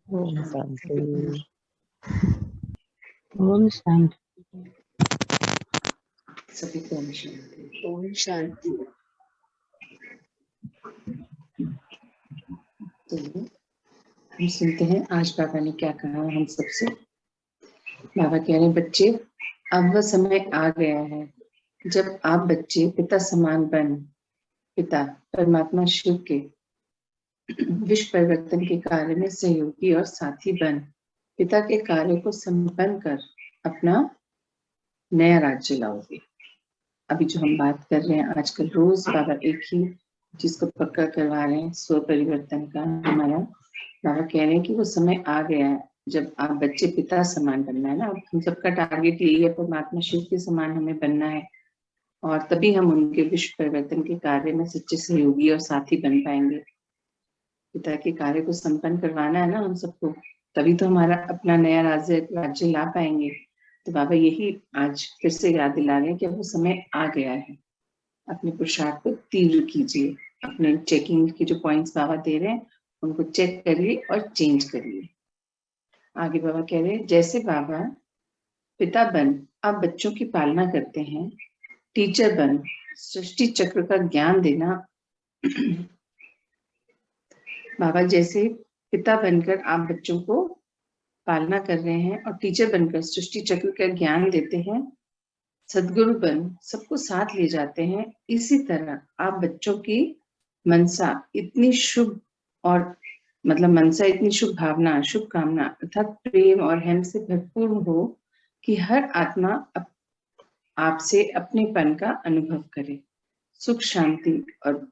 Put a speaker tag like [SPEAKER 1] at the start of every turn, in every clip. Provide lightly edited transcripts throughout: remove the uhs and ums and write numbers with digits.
[SPEAKER 1] ओम शांति।
[SPEAKER 2] ओम शांति।
[SPEAKER 3] सभी को ओम शांति।
[SPEAKER 2] ओम शांति।
[SPEAKER 3] तो हम सुनते हैं आज बाबा ने क्या कहा हम सबसे। बाबा कह रहे बच्चे, अब वह समय आ गया है जब आप बच्चे पिता समान बन पिता परमात्मा शिव के विश्व परिवर्तन के कार्य में सहयोगी और साथी बन पिता के कार्य को संपन्न कर अपना नया राज्य लाओगे। अभी जो हम बात कर रहे हैं आजकल रोज बाबा एक ही चीज को पक्का करवा रहे हैं, स्व परिवर्तन का हमारा। बाबा कह रहे हैं कि वो समय आ गया है जब आप बच्चे पिता समान बनना है ना। हम सबका टारगेट यही है, परमात्मा शिव के समान हमें बनना है और तभी हम उनके विश्व परिवर्तन के कार्य में सच्चे सहयोगी और साथी बन पाएंगे। पिता के कार्य को संपन्न करवाना है ना हम सबको, तभी तो हमारा अपना नया राज्य ला पाएंगे। तो बाबा यही आज फिर से याद दिला रहे हैं कि अब वो समय आ गया है। अपने पुरुषार्थ को तीव्र कीजिए, अपने चेकिंग के जो पॉइंट्स बाबा दे रहे हैं उनको चेक करिए और चेंज करिए। आगे बाबा कह रहे हैं, जैसे बाबा पिता बन आप बच्चों की पालना करते हैं, टीचर बन सृष्टि चक्र का ज्ञान देना। बाबा जैसे पिता बनकर आप बच्चों को पालना कर रहे हैं और टीचर बनकर सृष्टि चक्र का ज्ञान देते हैं, सदगुरु बन सबको साथ ले जाते हैं, इसी तरह आप बच्चों की मनसा इतनी शुभ और मनसा इतनी शुभ भावना, शुभ कामना अर्थात प्रेम और हेम से भरपूर हो कि हर आत्मा आपसे अपनेपन का अनुभव करे, सुख शांति और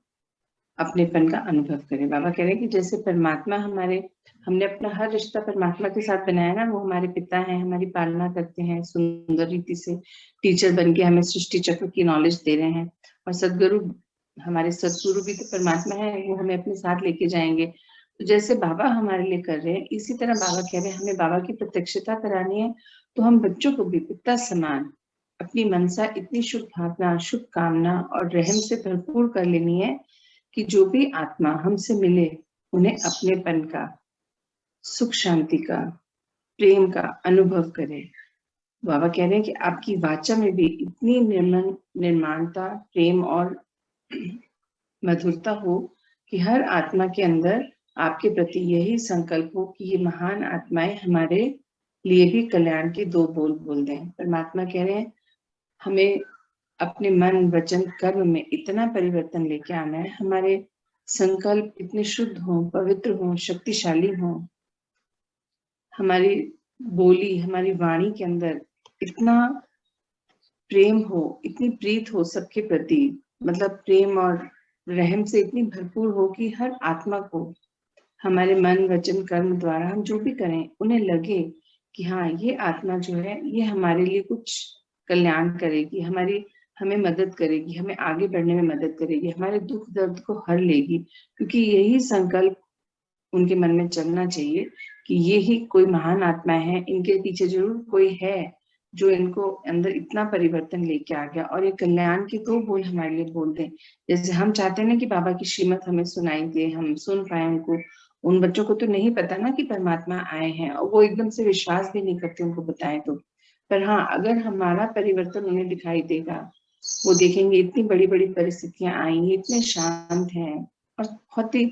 [SPEAKER 3] अपनेपन का अनुभव करें। बाबा कह रहे हैं कि जैसे परमात्मा हमने अपना हर रिश्ता परमात्मा के साथ बनाया ना, वो हमारे पिता हैं, हमारी पालना करते हैं सुंदर रीति से, टीचर बन के हमें सृष्टि चक्र की नॉलेज दे रहे हैं, और सदगुरु हमारे सदगुरु भी तो परमात्मा है, वो हमें अपने साथ लेके जाएंगे। तो जैसे बाबा हमारे लिए कर रहे हैं, इसी तरह बाबा कह रहे हैं हमें बाबा की प्रत्यक्षता करानी है, तो हम बच्चों को भी पिता समान अपनी मनसा इतनी शुभ भावना, शुभ कामना और रहम से भरपूर कर लेनी है कि जो भी आत्मा हमसे मिले उन्हें अपनेपन का, सुख शांति का, प्रेम का अनुभव करे। बाबा कह रहे हैं कि आपकी वाचा में भी इतनी निर्माणता, प्रेम और मधुरता हो कि हर आत्मा के अंदर आपके प्रति यही संकल्प हो कि ये महान आत्माएं हमारे लिए भी कल्याण के दो बोल बोल दें। परमात्मा कह रहे हैं हमें अपने मन वचन कर्म में इतना परिवर्तन लेके आना है, हमारे संकल्प इतने शुद्ध हों, पवित्र हों, शक्तिशाली हों, हमारी बोली, हमारी वाणी के अंदर इतना प्रेम हो, इतनी प्रीत हो सबके प्रति, प्रेम और रहम से इतनी भरपूर हो कि हर आत्मा को हमारे मन वचन कर्म द्वारा हम जो भी करें उन्हें लगे कि हाँ ये आत्मा जो है ये हमारे लिए कुछ कल्याण करेगी, हमें मदद करेगी, हमें आगे बढ़ने में मदद करेगी, हमारे दुख दर्द को हर लेगी। क्योंकि यही संकल्प उनके मन में चलना चाहिए कि ये ही कोई महान आत्मा है, इनके पीछे जरूर कोई है जो इनको अंदर इतना परिवर्तन लेके आ गया और ये कल्याण के दो बोल हमारे लिए बोल दें। जैसे हम चाहते हैं ना कि बाबा की श्रीमत हमें सुनाई दे, हम सुन पाए उनको। उन बच्चों को तो नहीं पता ना कि परमात्मा आए हैं और वो एकदम से विश्वास भी नहीं करते उनको बताएं तो। पर हाँ, अगर हमारा परिवर्तन उन्हें दिखाई देगा, वो देखेंगे इतनी बड़ी बड़ी परिस्थितियां आई, इतने शांत हैं और बहुत ही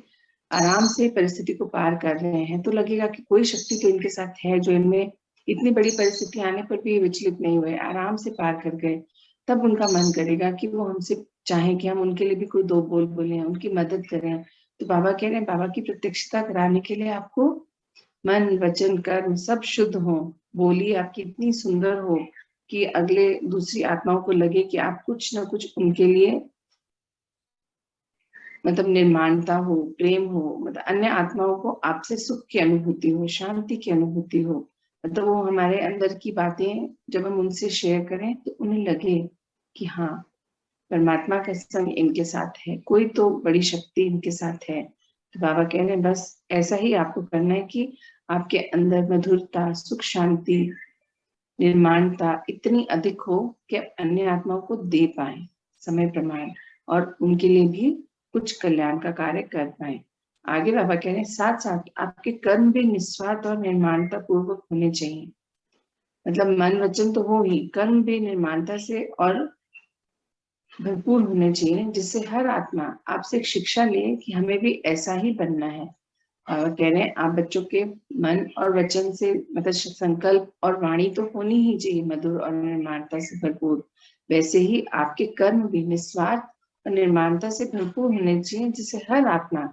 [SPEAKER 3] आराम से परिस्थिति को पार कर रहे हैं, तो लगेगा कि कोई शक्ति तो इनके साथ है जो इनमें इतनी बड़ी परिस्थिति आने पर भी विचलित नहीं हुए, आराम से पार कर गए। तब उनका मन करेगा कि वो हमसे चाहें कि हम उनके लिए भी कोई दो बोल बोले, उनकी मदद करें। तो बाबा कह रहे हैं बाबा की प्रत्यक्षता कराने के लिए आपको मन वचन कर्म सब शुद्ध हो, बोली आपकी इतनी सुंदर हो कि अगले दूसरी आत्माओं को लगे कि आप कुछ ना कुछ उनके लिए निर्माणता हो, प्रेम हो, अन्य आत्माओं को आपसे सुख की अनुभूति हो, शांति की अनुभूति हो। वो हमारे अंदर की बातें जब हम उनसे शेयर करें तो उन्हें लगे कि हाँ परमात्मा का संग इनके साथ है, कोई तो बड़ी शक्ति इनके साथ है। तो बाबा कह रहे हैं बस ऐसा ही आपको करना है कि आपके अंदर मधुरता, सुख शांति, निर्माणता इतनी अधिक हो कि अन्य आत्माओं को दे पाए समय प्रमाण और उनके लिए भी कुछ कल्याण का कार्य कर पाए। आगे बाबा कह रहे हैं साथ साथ आपके कर्म भी निस्वार्थ और निर्माणता पूर्वक होने चाहिए। मतलब मन वचन तो हो ही, कर्म भी निर्माणता से और भरपूर होने चाहिए, जिससे हर आत्मा आपसे एक शिक्षा ले कि हमें भी ऐसा ही बनना है। और कह रहे हैं आप बच्चों के मन और वचन से मतलब संकल्प और वाणी तो होनी ही चाहिए मधुर और निर्माणता से भरपूर, वैसे ही आपके कर्म भी निस्वार्थ और निर्माणता से भरपूर होने चाहिए, जिससे हर आत्मा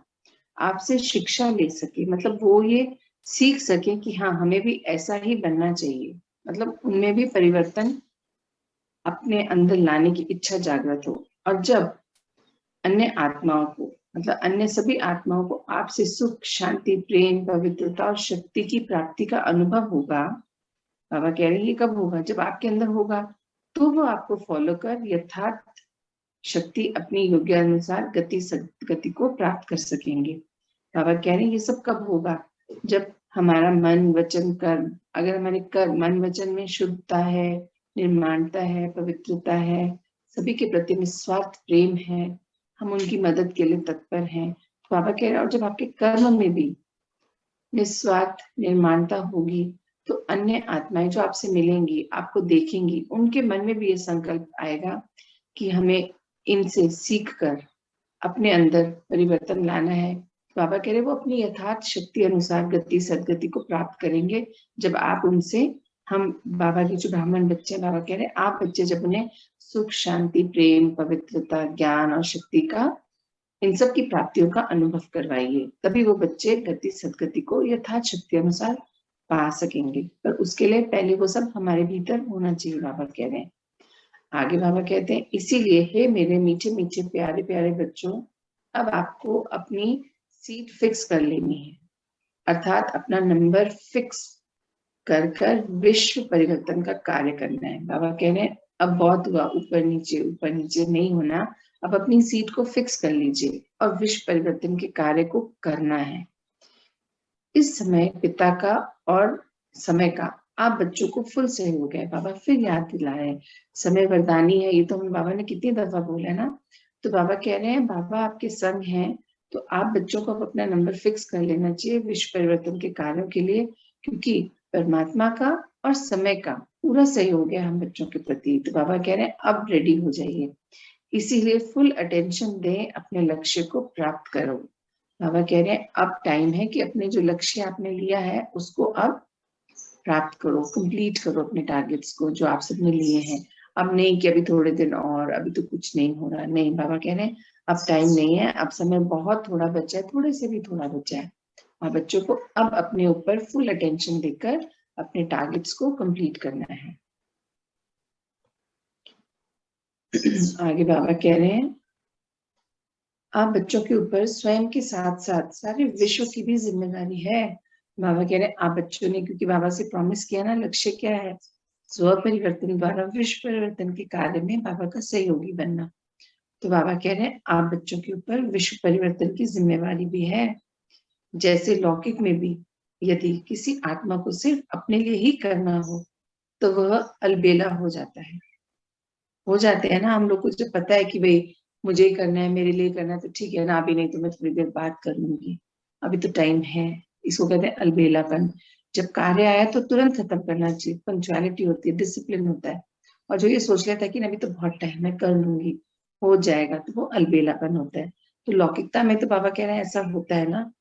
[SPEAKER 3] आपसे शिक्षा ले सके, मतलब वो ये सीख सके कि हाँ हमें भी ऐसा ही बनना चाहिए। मतलब उनमें भी परिवर्तन अपने अंदर लाने की इच्छा जागृत हो। और जब अन्य आत्माओं को मतलब अन्य सभी आत्माओं को आपसे सुख, शांति, प्रेम, पवित्रता और शक्ति की प्राप्ति का अनुभव होगा, बाबा कह रहे हैं ये कब होगा? जब आपके अंदर होगा, तो वो आपको फॉलो कर यथार्थ शक्ति अपनी योग्य अनुसार गति को प्राप्त कर सकेंगे। बाबा कह रहे हैं ये सब कब होगा? जब हमारा मन वचन कर्म, अगर हमारे कर्म मन वचन में शुद्धता है, निर्माणता है, पवित्रता है, सभी के प्रति निस्वार्थ प्रेम है, हम उनकी मदद के लिए तत्पर हैं, तो बाबा कह रहे हैं और जब आपके कर्म में भी निस्वार्थ निर्माणता होगी, तो अन्य आत्माएं जो आपसे मिलेंगी, आपको देखेंगी, उनके मन में भी ये संकल्प आएगा कि हमें इनसे सीख कर अपने अंदर परिवर्तन लाना है। बाबा कह रहे वो अपनी यथार्थ शक्ति अनुसार गति सदगति को प्राप्त करेंगे जब आप उनसे, हम बाबा के जो ब्राह्मण बच्चे हैं, बाबा कह रहे आप बच्चे जब उन्हें सुख, शांति, प्रेम, पवित्रता, ज्ञान और शक्ति का, इन सब की प्राप्तियों का अनुभव करवाइए, तभी वो बच्चे गति सदगति को यथार्थ शक्ति अनुसार पा सकेंगे। पर उसके लिए पहले वो सब हमारे भीतर होना चाहिए, बाबा कह रहे हैं। आगे बाबा कहते हैं इसीलिए हे मेरे मीठे मीठे प्यारे प्यारे बच्चों, अब आपको अपनी सीट फिक्स कर लेनी है, अर्थात अपना नंबर फिक्स कर कर विश्व परिवर्तन का कार्य करना है। बाबा कह रहे हैं अब बहुत हुआ ऊपर नीचे नहीं होना, अब अपनी सीट को फिक्स कर लीजिए और विश्व परिवर्तन के कार्य को करना है। इस समय पिता का और समय का आप बच्चों को फुल सहयोग है। बाबा फिर याद दिला रहे हैं समय वरदानी है, ये तो हम बाबा ने कितनी दफा बोला है ना। तो बाबा कह रहे हैं बाबा आपके संग हैं, तो आप बच्चों को अपना नंबर फिक्स कर लेना चाहिए विश्व परिवर्तन के कार्यों के लिए, क्योंकि परमात्मा का और समय का पूरा सहयोग है हम बच्चों के प्रति। तो बाबा कह रहे हैं अब रेडी हो जाइए, इसीलिए फुल अटेंशन दें, अपने लक्ष्य को प्राप्त करो। बाबा कह रहे हैं अब टाइम है कि अपने जो लक्ष्य आपने लिया है उसको अब प्राप्त करो, कंप्लीट करो अपने टारगेट्स को जो आप सबने लिए हैं। अब नहीं कि अभी थोड़े दिन और, अभी तो कुछ नहीं हो रहा, नहीं, बाबा कह रहे हैं अब टाइम नहीं है, अब समय बहुत थोड़ा बचा है, थोड़े से भी थोड़ा बचा है, और बच्चों को अब अपने ऊपर फुल अटेंशन देकर अपने टारगेट्स को कंप्लीट करना है। आगे बाबा कह रहे हैं आप बच्चों के ऊपर स्वयं के साथ साथ सारे विश्व की भी जिम्मेदारी है। बाबा कह रहे हैं आप बच्चों ने, क्योंकि बाबा से प्रॉमिस किया ना, लक्ष्य क्या है? स्व परिवर्तन द्वारा विश्व परिवर्तन के कार्य में बाबा का सहयोगी बनना। तो बाबा कह रहे हैं आप बच्चों के ऊपर विश्व परिवर्तन की जिम्मेवारी भी है। जैसे लौकिक में भी यदि किसी आत्मा को सिर्फ अपने लिए ही करना हो तो वह अलबेला हो जाता है। हो जाते हैं ना हम लोग को, जब पता है कि भाई मुझे ही करना है, मेरे लिए करना है, तो ठीक है ना, अभी नहीं तो मैं थोड़ी देर बात कर लूंगी, अभी तो टाइम है। इसको कहते हैं अलबेलापन। जब कार्य आया तो तुरंत खत्म करना चाहिए, पंक्चुअलिटी होती है, डिसिप्लिन होता है। और जो ये सोच लेता है कि अभी तो बहुत टाइम है, कर लूंगी, हो जाएगा, तो वो अलबेलापन होता है। तो लौकिकता में तो बाबा कह रहे हैं ऐसा होता है ना,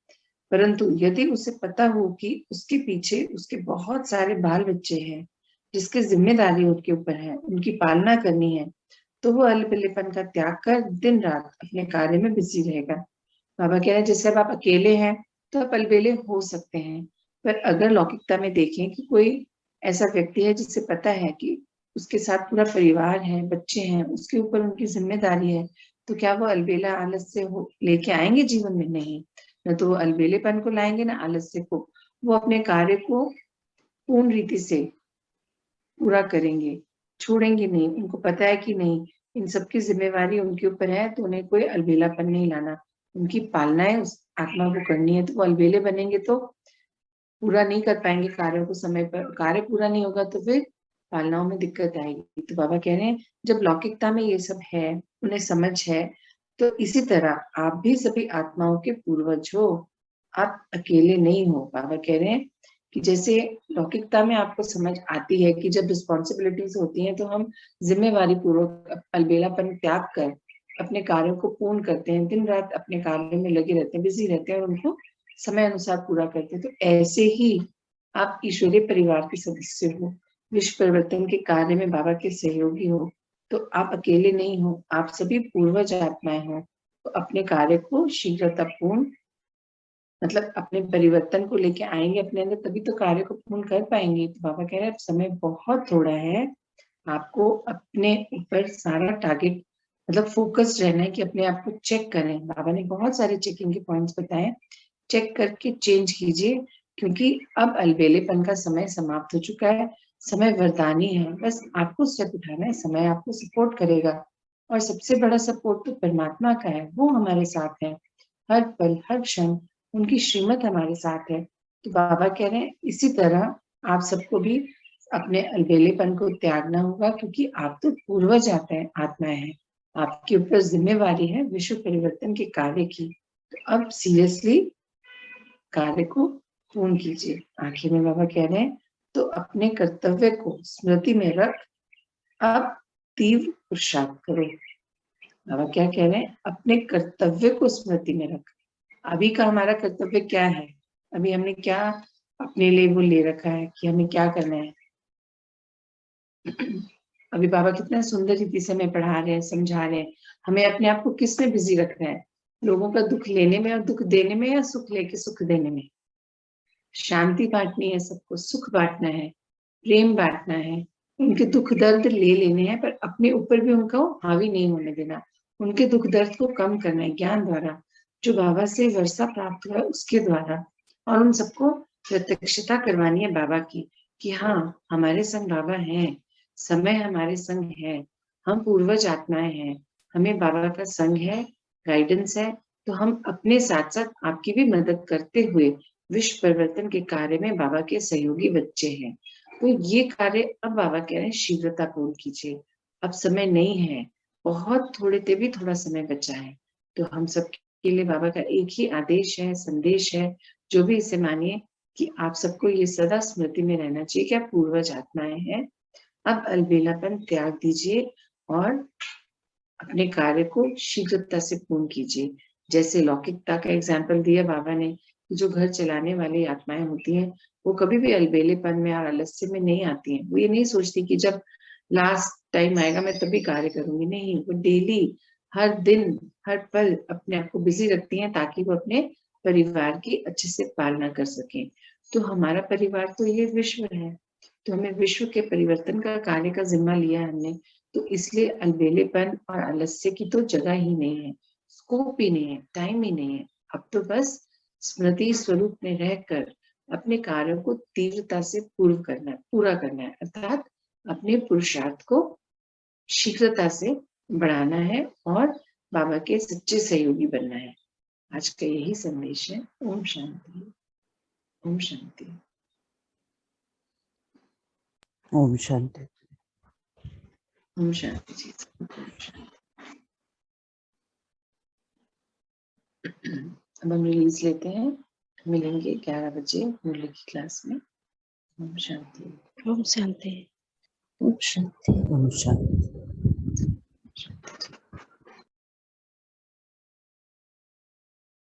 [SPEAKER 3] परंतु यदि उसे पता हो कि उसके पीछे उसके बहुत सारे बाल बच्चे हैं जिसकी जिम्मेदारी उनके ऊपर है, उनकी पालना करनी है, तो वो अलबेलेपन का त्याग कर दिन रात अपने कार्य में बिजी रहेगा। बाबा कह रहे हैं जैसे अब आप अकेले हैं तो आप अलबेले हो सकते हैं, पर अगर लौकिकता में देखें कि कोई ऐसा व्यक्ति है जिससे पता है कि उसके साथ पूरा परिवार है, बच्चे हैं, उसके ऊपर उनकी जिम्मेदारी है, तो क्या वो अलबेला आलस से हो लेके आएंगे जीवन में? नहीं, न तो वो अलबेलेपन को लाएंगे ना आलस्य को, वो अपने कार्य को पूर्ण रीति से पूरा करेंगे, छोड़ेंगे नहीं। उनको पता है कि नहीं, इन सबकी जिम्मेवारी उनके ऊपर है, तो उन्हें कोई अलबेलापन नहीं लाना, उनकी पालना है, उस आत्मा को करनी है। तो वो अलबेले बनेंगे तो पूरा नहीं कर पाएंगे कार्यों को समय पर, कार्य पूरा नहीं होगा तो फिर पालनाओं में दिक्कत आएगी। तो बाबा कह रहे हैं जब लौकिकता में ये सब है, उन्हें समझ है, तो इसी तरह आप भी सभी आत्माओं के पूर्वज हो, आप अकेले नहीं हो। बाबा कह रहे हैं कि जैसे लौकिकता में आपको समझ आती है कि जब रिस्पॉन्सिबिलिटीज होती हैं तो हम जिम्मेवारी पूर्वक अलबेलापन त्याग कर अपने कार्यों को पूर्ण करते हैं, दिन रात अपने कार्य में लगे रहते हैं, बिजी रहते हैं और उनको समय अनुसार पूरा करते हैं। तो ऐसे ही आप ईश्वरीय परिवार के सदस्य हो, विश्व परिवर्तन के कार्य में बाबा के सहयोगी हो, तो आप अकेले नहीं हो, आप सभी पूर्वज आत्माएं हो। तो अपने कार्य को शीघ्रतापूर्ण, मतलब अपने परिवर्तन को लेके आएंगे अपने अंदर, तभी तो कार्य को पूर्ण कर पाएंगे। तो बाबा कह रहे हैं समय बहुत थोड़ा है, आपको अपने ऊपर सारा टारगेट, मतलब फोकस रहना है कि अपने आप को चेक करें। बाबा ने बहुत सारे चेकिंग के पॉइंट्स बताए, चेक करके चेंज कीजिए, क्योंकि अब अलबेलेपन का समय समाप्त हो चुका है। समय वरदानी है, बस आपको स्टेप उठाना है, समय आपको सपोर्ट करेगा। और सबसे बड़ा सपोर्ट तो परमात्मा का है, वो हमारे साथ है हर पल हर क्षण, उनकी श्रीमत हमारे साथ है। तो बाबा कह रहे हैं इसी तरह आप सबको भी अपने अलबेलेपन को त्यागना होगा, क्योंकि आप तो पूर्वज आत्माएं हैं, आपके ऊपर जिम्मेवारी है विश्व परिवर्तन के कार्य की। तो अब सीरियसली कार्य को पूर्ण कीजिए। आखिर में बाबा कह रहे हैं तो अपने कर्तव्य को स्मृति में रख अब तीव्र पुरुषार्थ करो। बाबा क्या कह रहे हैं, अपने कर्तव्य को स्मृति में रख। अभी का हमारा कर्तव्य क्या है, अभी हमने क्या अपने लिए वो ले रखा है कि हमें क्या करना है। अभी बाबा कितना सुंदर रीति से हमें पढ़ा रहे हैं, समझा रहे हैं, हमें अपने आप को किसमें बिजी रखना है, लोगों का दुख लेने में और दुख देने में, या सुख लेके सुख देने में। शांति बांटनी है सबको, सुख बांटना है, प्रेम बांटना है, उनके दुख दर्द ले लेने हैं, पर अपने ऊपर भी उनको हावी नहीं होने देना, उनके दुख दर्द को कम करना है ज्ञान द्वारा, जो बाबा से वर्षा प्राप्त हुआ है उसके द्वारा। और उन सबको प्रत्यक्षता करवानी है बाबा की कि हाँ हमारे संग बाबा हैं, समय हमारे संग है, हम पूर्वज आत्माएं हैं, हमें बाबा का संग है, गाइडेंस है। तो हम अपने साथ साथ आपकी भी मदद करते हुए विश्व परिवर्तन के कार्य में बाबा के सहयोगी बच्चे हैं। तो ये कार्य अब बाबा कह रहे हैं शीघ्रतापूर्ण कीजिए, अब समय नहीं है, बहुत थोड़े ते भी थोड़ा समय बचा है। तो हम सब के लिए बाबा का एक ही आदेश है, संदेश है, जो भी इसे मानिए कि आप सबको ये सदा स्मृति में रहना चाहिए कि आप पूर्वज आत्माएं हैं। अब अलबेलापन त्याग दीजिए और अपने कार्य को शीघ्रता से पूर्ण कीजिए। जैसे लौकिकता का एग्जाम्पल दिया बाबा ने, जो घर चलाने वाली आत्माएं होती हैं वो कभी भी अलबेलेपन में और आलस्य में नहीं आती हैं। वो ये नहीं सोचती कि जब लास्ट टाइम आएगा मैं तभी कार्य करूंगी, नहीं, वो डेली हर दिन हर पल अपने आप को बिजी रखती हैं ताकि वो अपने परिवार की अच्छे से पालना कर सकें। तो हमारा परिवार तो ये विश्व है, तो हमें विश्व के परिवर्तन का कार्य का जिम्मा लिया है हमने, तो इसलिए अलबेलेपन और आलस्य की तो जगह ही नहीं है, स्कोप ही नहीं है, टाइम ही नहीं है। अब तो बस स्मृति स्वरूप में रहकर अपने कार्यों को तीव्रता से पूरा करना है, अर्थात अपने पुरुषार्थ को शीघ्रता से बढ़ाना है और बाबा के सच्चे सहयोगी बनना है। आज का यही संदेश है। ओम शांति, ओम शांति,
[SPEAKER 1] ओम शांति।
[SPEAKER 3] ओम शांति जी, ओम शांति। अब हम रिलीज लेते हैं, मिलेंगे 11 बजे मुरली की क्लास में। ओम शांति,
[SPEAKER 2] ओम शांति।
[SPEAKER 1] ओम शांति। ओम शांति।